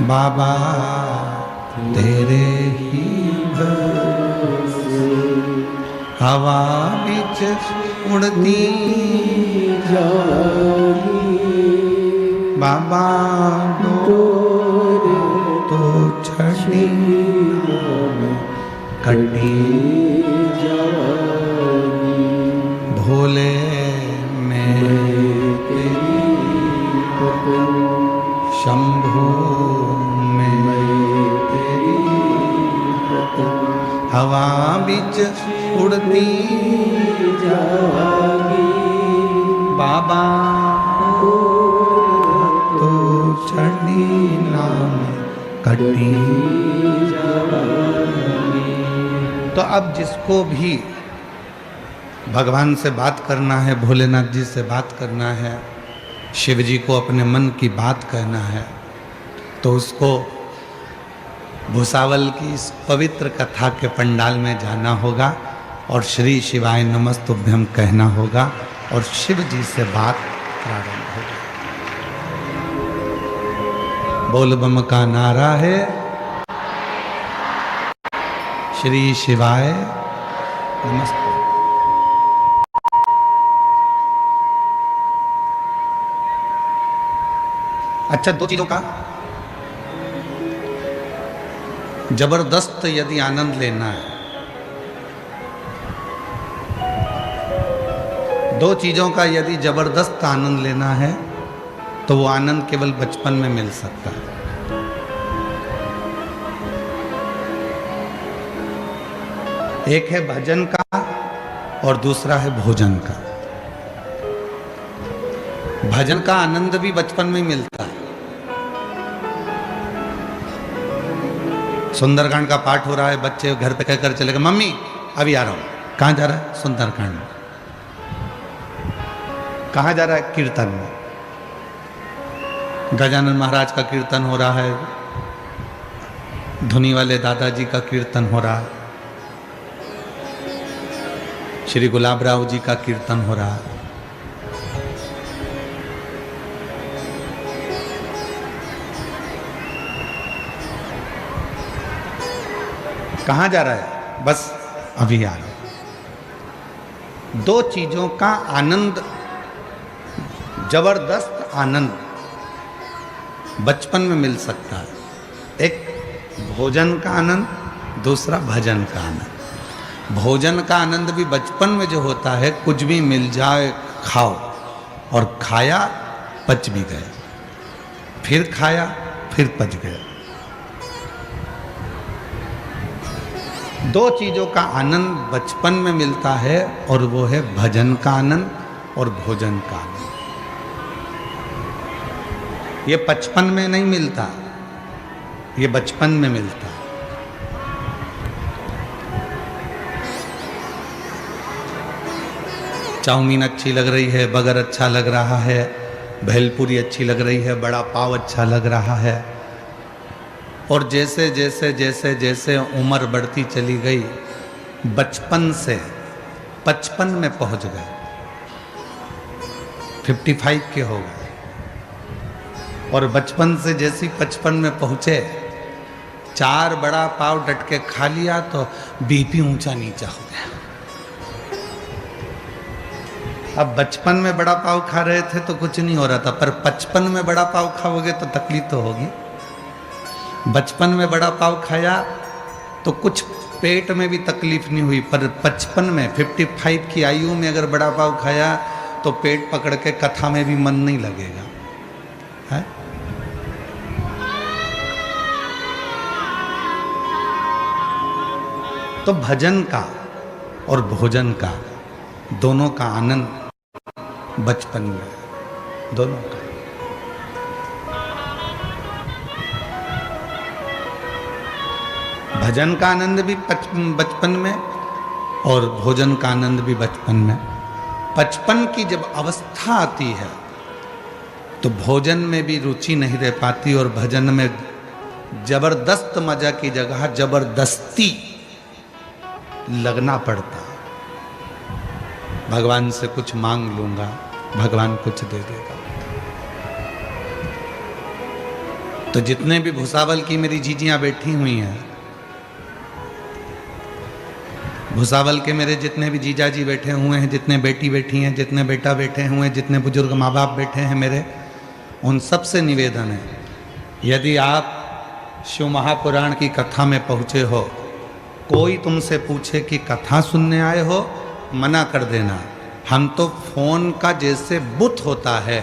बाबा तेरे ही भरोसे हवा बिच उड़ती जागी बाबा डोर तो छड़ी कटी जागी भोले में तेरी शंभू में तेरी हवा बिच उड़ती जागी बाबा तो छड़ी नाम कटी जागी। तो अब जिसको भी भगवान से बात करना है, भोलेनाथ जी से बात करना है, शिव जी को अपने मन की बात कहना है, तो उसको भुसावल की इस पवित्र कथा के पंडाल में जाना होगा और श्री शिवाय नमस्तुभ्यम कहना होगा और शिव जी से बात प्रारंभ होगी। बोल बम का नारा है, श्री शिवाय नमस्तुभ्यम। अच्छा, दो चीजों का जबरदस्त यदि आनंद लेना है, दो चीजों का यदि जबरदस्त आनंद लेना है तो वो आनंद केवल बचपन में मिल सकता है। एक है भजन का और दूसरा है भोजन का। भजन का आनंद भी बचपन में मिलता है। सुंदरकांड का पाठ हो रहा है, बच्चे घर पे कहकर चले गए, मम्मी अभी आ रहा हूं। कहां जा रहा है? सुंदरकांड में। कहां जा रहा है? कीर्तन में। गजानन महाराज का कीर्तन हो रहा है, धुनी वाले दादाजी का कीर्तन हो रहा है, श्री गुलाब राव जी का कीर्तन हो रहा है। कहां जा रहा है? बस अभी आ रहा हूं। दो चीजों का आनंद, जबरदस्त आनंद बचपन में मिल सकता है। एक भोजन का आनंद, दूसरा भजन का आनंद। भोजन का आनंद भी बचपन में जो होता है, कुछ भी मिल जाए खाओ, और खाया पच भी गए, फिर खाया फिर पच गए। दो चीजों का आनंद बचपन में मिलता है और वो है भजन का आनंद और भोजन का आनंद। ये बचपन में नहीं मिलता, ये बचपन में मिलता। चाउमीन अच्छी लग रही है, बगर अच्छा लग रहा है, भेलपुरी अच्छी लग रही है, बड़ा पाव अच्छा लग रहा है, और जैसे जैसे जैसे जैसे उम्र बढ़ती चली गई, बचपन से 55 में पहुंच गए, 55 के हो गए, और बचपन से जैसी 55 में पहुंचे, 4 बड़ा पाव डट के खा लिया तो बीपी ऊंचा नीचा हो गया। अब बचपन में बड़ा पाव खा रहे थे तो कुछ नहीं हो रहा था, पर 55 में बड़ा पाव खाओगे तो तकलीफ तो होगी। बचपन में बड़ा पाव खाया तो कुछ पेट में भी तकलीफ नहीं हुई, पर 55 में 55 की आयु में अगर बड़ा पाव खाया तो पेट पकड़ के कथा में भी मन नहीं लगेगा, है? तो भजन का और भोजन का, दोनों का आनंद बचपन में, दोनों का। भजन का आनंद भी बचपन में और भोजन का आनंद भी बचपन में। बचपन की जब अवस्था आती है तो भोजन में भी रुचि नहीं रह पाती और भजन में जबरदस्त मजा की जगह जबरदस्ती लगना पड़ता। भगवान से कुछ मांग लूंगा, भगवान कुछ दे देगा। तो जितने भी भुसावल की मेरी जीजियां बैठी हुई हैं, भुसावल के मेरे जितने भी जीजा जी बैठे हुए हैं, जितने बेटी बैठी हैं, जितने बेटा बैठे हुए हैं, जितने बुजुर्ग माँ बाप बैठे हैं मेरे, उन सब से निवेदन है, यदि आप शिव महापुराण की कथा में पहुँचे हो, कोई तुमसे पूछे कि कथा सुनने आए हो, मना कर देना। हम तो फ़ोन का जैसे बुत होता है,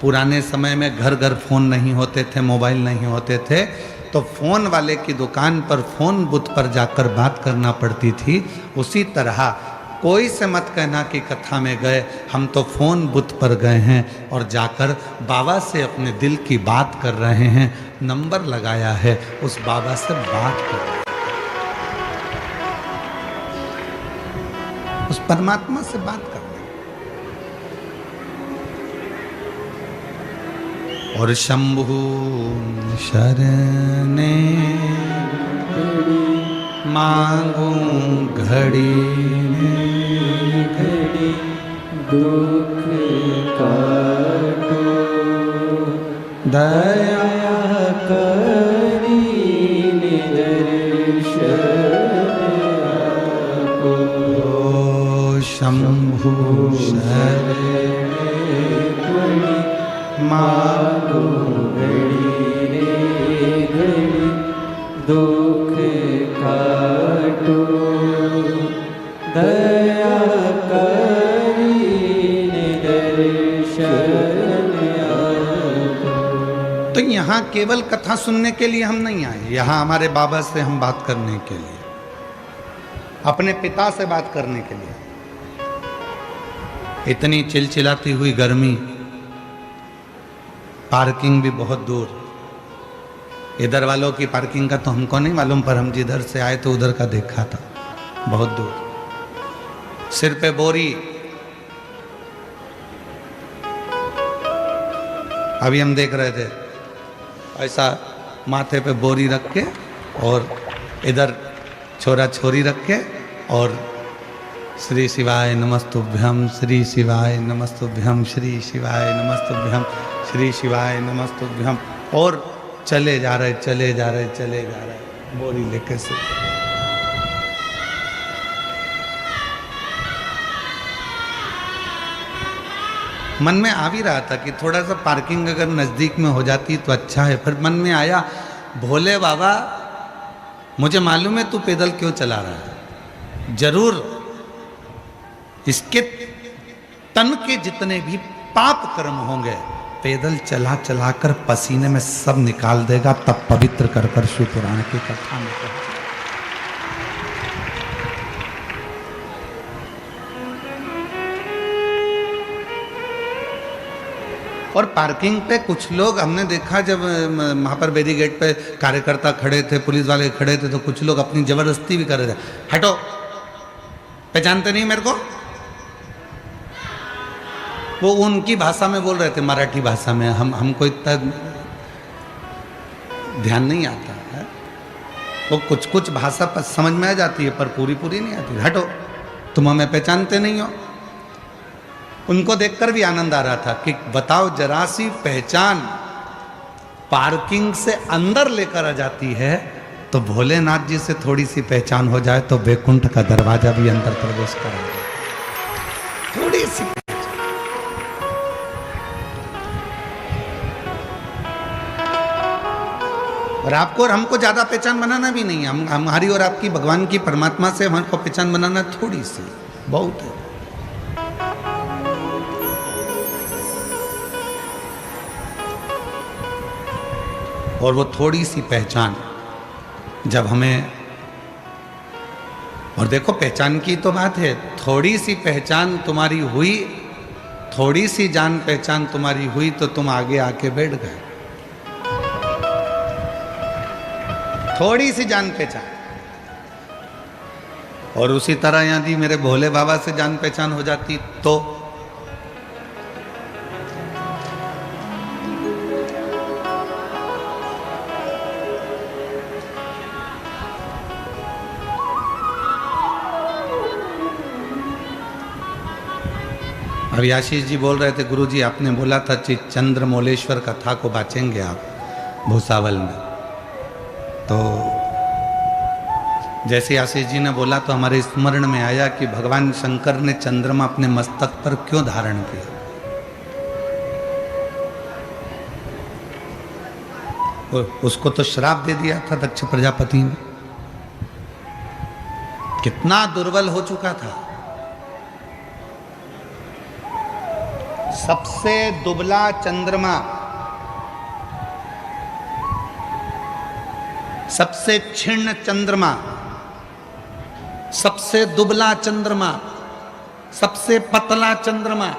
पुराने समय में घर घर फ़ोन नहीं होते थे, मोबाइल नहीं होते थे, तो फ़ोन वाले की दुकान पर फ़ोन बुत पर जाकर बात करना पड़ती थी। उसी तरह कोई से मत कहना कि कथा में गए, हम तो फ़ोन बुत पर गए हैं और जाकर बाबा से अपने दिल की बात कर रहे हैं। नंबर लगाया है, उस बाबा से बात कर रहे हैं, उस परमात्मा से बात कर रहे हैं। और शंभु शरणे मांगू घड़ी घड़ी दुख काटो, दया करी निदर्शन आपो। शंभु शरणे मांगो घड़ी रे घड़ी दुख काटो, दया करी निदर्शन आपो। तो यहाँ केवल कथा सुनने के लिए हम नहीं आए, यहाँ हमारे बाबा से हम बात करने के लिए, अपने पिता से बात करने के लिए। इतनी चिलचिलाती हुई गर्मी, पार्किंग भी बहुत दूर, इधर वालों की पार्किंग का तो हमको नहीं मालूम, पर हम जिधर से आए तो उधर का देखा था, बहुत दूर। सिर पे बोरी, अभी हम देख रहे थे, ऐसा माथे पे बोरी रख के और इधर छोरा छोरी रख के, और श्री शिवाय नमस्तुभ्यम, श्री शिवाय नमस्तुभ्यम, श्री शिवाय नमस्तुभ्यम, श्री शिवाय नमस्तुभ्यम, और चले जा रहे चले जा रहे चले जा रहे बोरी लेके से। मन में आ भी रहा था कि थोड़ा सा पार्किंग अगर नज़दीक में हो जाती तो अच्छा है, फिर मन में आया, भोले बाबा मुझे मालूम है तू पैदल क्यों चला रहा है, जरूर इसके तन के जितने भी पाप कर्म होंगे पैदल चला चला कर पसीने में सब निकाल देगा, तब पवित्र कर कर शिव पुराण की कथा में पहुंचे। और पार्किंग पे कुछ लोग हमने देखा, जब वहाँ पर बैरिकेड पे कार्यकर्ता खड़े थे, पुलिस वाले खड़े थे, तो कुछ लोग अपनी जबरदस्ती भी कर रहे थे, हटो, पहचानते नहीं मेरे को। वो उनकी भाषा में बोल रहे थे, मराठी भाषा में, हमको इतना ध्यान नहीं आता है। वो कुछ कुछ भाषा पर समझ में आ जाती है, पर पूरी पूरी नहीं आती। हटो, तुम हमें पहचानते नहीं हो। उनको देखकर भी आनंद आ रहा था कि बताओ, जरा सी पहचान पार्किंग से अंदर लेकर आ जाती है, तो भोलेनाथ जी से थोड़ी सी पहचान हो जाए तो वैकुंठ का दरवाजा भी अंदर प्रवेश कराएगा। थोड़ी सी और आपको और हमको ज्यादा पहचान बनाना भी नहीं है, हम हमारी और आपकी भगवान की परमात्मा से हमको पहचान बनाना थोड़ी सी बहुत है। और वो थोड़ी सी पहचान जब हमें, और देखो पहचान की तो बात है, थोड़ी सी पहचान तुम्हारी हुई, थोड़ी सी जान पहचान तुम्हारी हुई तो तुम आगे आके बैठ गए। थोड़ी सी जान पहचान, और उसी तरह यदि मेरे भोले बाबा से जान पहचान हो जाती तो अभी आशीष जी बोल रहे थे, गुरुजी आपने बोला था चंद्रमौलेश्वर कथा को बाँचेंगे आप, भूसावल में। तो जैसे आशीष जी ने बोला तो हमारे स्मरण में आया कि भगवान शंकर ने चंद्रमा अपने मस्तक पर क्यों धारण किया। उसको तो श्राप दे दिया था दक्ष प्रजापति ने, कितना दुर्बल हो चुका था। सबसे दुबला चंद्रमा, सबसे क्षीण चंद्रमा, सबसे दुबला चंद्रमा, सबसे पतला चंद्रमा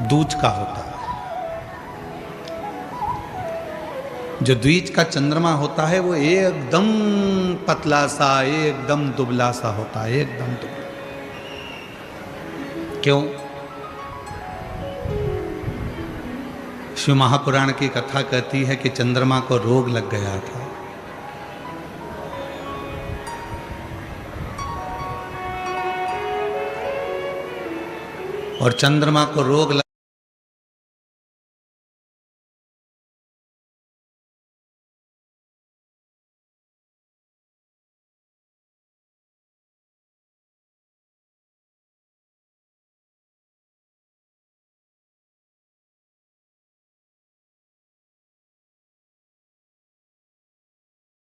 दूज का होता है। जो द्विज का चंद्रमा होता है वो एकदम पतला सा, एकदम दुबला सा होता है, एकदम दुबला। क्यों? शिव महापुराण की कथा कहती है कि चंद्रमा को रोग लग गया था। और चंद्रमा को रोग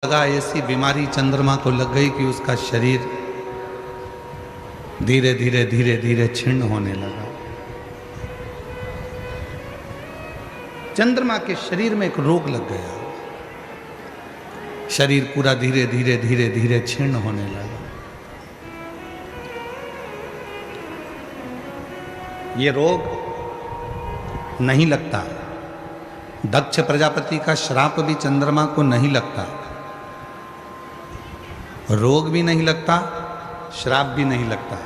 लगा ऐसी बीमारी चंद्रमा को लग गई कि उसका शरीर धीरे धीरे धीरे धीरे क्षीण होने लगा। चंद्रमा के शरीर में एक रोग लग गया, शरीर पूरा धीरे धीरे धीरे धीरे क्षीण होने लगा। ये रोग नहीं लगता, दक्ष प्रजापति का श्राप भी चंद्रमा को नहीं लगता, रोग भी नहीं लगता, श्राप भी नहीं लगता।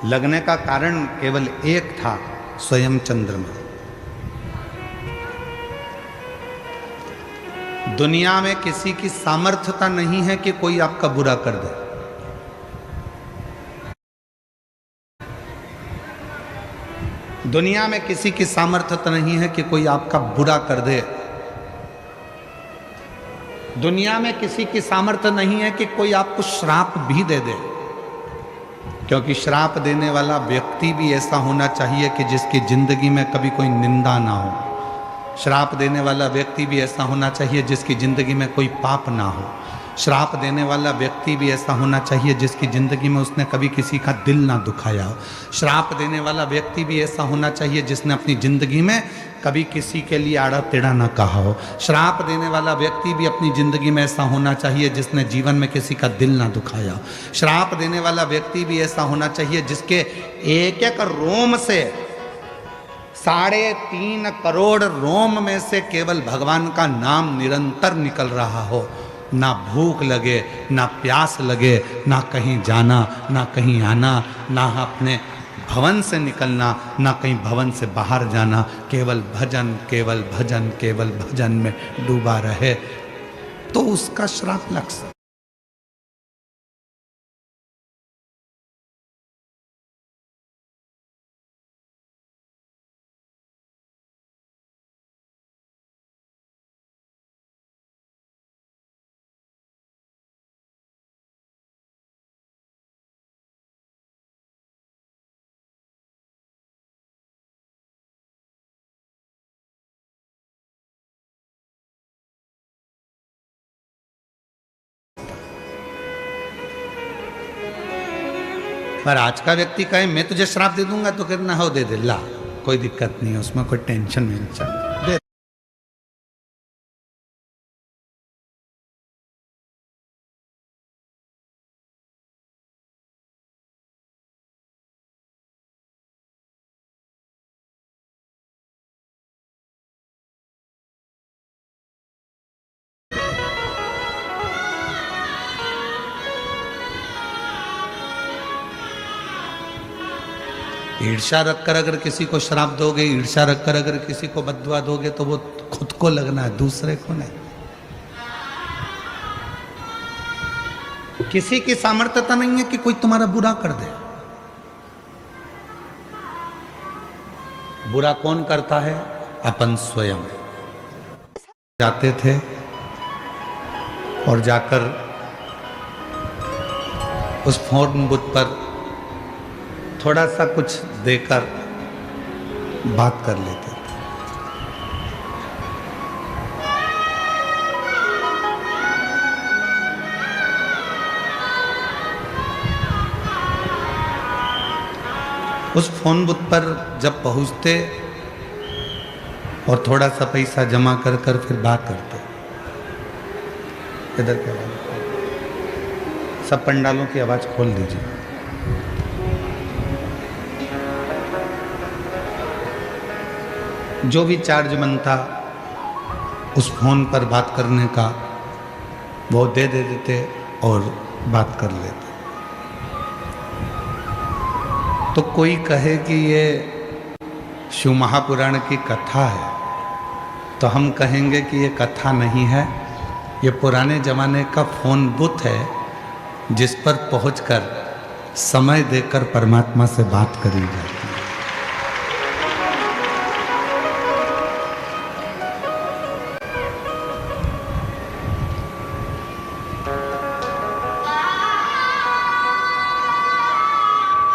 लगने का कारण केवल एक था, स्वयं चंद्रमा। दुनिया में किसी की सामर्थ्यता नहीं है कि कोई आपका बुरा कर दे। दुनिया में किसी की सामर्थ्यता नहीं है कि कोई आपका बुरा कर दे। दुनिया में किसी की सामर्थ्य नहीं है कि कोई आपको श्राप भी दे दे, क्योंकि श्राप देने वाला व्यक्ति भी ऐसा होना चाहिए कि जिसकी जिंदगी में कभी कोई निंदा ना हो। श्राप देने वाला व्यक्ति भी ऐसा होना चाहिए जिसकी जिंदगी में कोई पाप ना हो। श्राप देने वाला व्यक्ति भी ऐसा होना चाहिए जिसकी जिंदगी में उसने कभी किसी का दिल ना दुखाया हो। श्राप देने वाला व्यक्ति भी ऐसा होना चाहिए जिसने अपनी जिंदगी में कभी किसी के लिए आड़ा टेढ़ा ना कहा हो। श्राप देने वाला व्यक्ति भी अपनी जिंदगी में ऐसा होना चाहिए जिसने जीवन में किसी का दिल ना दुखाया हो। श्राप देने वाला व्यक्ति भी ऐसा होना चाहिए जिसके एक एक रोम से 3.5 करोड़ रोम में से केवल भगवान का नाम निरंतर निकल रहा हो। ना भूख लगे, ना प्यास लगे, ना कहीं जाना, ना कहीं आना, ना अपने भवन से निकलना, ना कहीं भवन से बाहर जाना, केवल भजन, केवल भजन, केवल भजन में डूबा रहे, तो उसका श्राप लग सकता। पर आज का व्यक्ति कहे मैं तुझे श्राप दे दूंगा तो कहना हो दे दे, ला कोई दिक्कत नहीं है, उसमें कोई टेंशन नहीं चाहिए। ईर्ष्या रखकर अगर किसी को श्राप दोगे, ईर्ष्या रखकर अगर किसी को बद्दुआ दोगे तो वो खुद को लगना है, दूसरे को नहीं। किसी की सामर्थ्यता नहीं है कि कोई तुम्हारा बुरा कर दे। बुरा कौन करता है? अपन स्वयं। जाते थे और जाकर उस फोन बूथ पर थोड़ा सा कुछ देकर बात कर लेते थे। उस फोन बूथ पर जब पहुंचते और थोड़ा सा पैसा जमा कर कर फिर बात करते। इधर क्या बात, सब पंडालों की आवाज खोल दीजिए। जो भी चार्ज बनता उस फोन पर बात करने का वो दे देते और बात कर लेते। तो कोई कहे कि ये शिव महापुराण की कथा है, तो हम कहेंगे कि ये कथा नहीं है, ये पुराने जमाने का फोन बूथ है जिस पर पहुंचकर समय देकर परमात्मा से बात करी जाती है।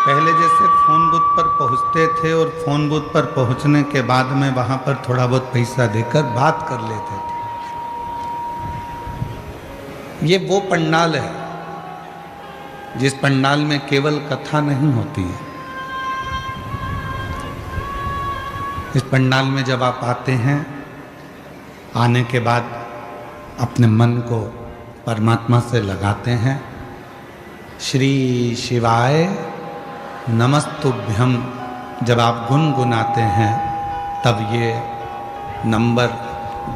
पहले जैसे फोन बूथ पर पहुंचते थे और फोन बूथ पर पहुंचने के बाद में वहां पर थोड़ा बहुत पैसा देकर बात कर लेते थे। ये वो पंडाल है जिस पंडाल में केवल कथा नहीं होती है। इस पंडाल में जब आप आते हैं, आने के बाद अपने मन को परमात्मा से लगाते हैं, श्री शिवाय नमस्तुभ्यम जब आप गुनगुनाते हैं, तब ये नंबर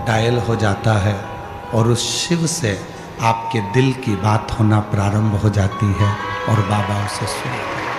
डायल हो जाता है और उस शिव से आपके दिल की बात होना प्रारंभ हो जाती है और बाबा उसे सुनते हैं।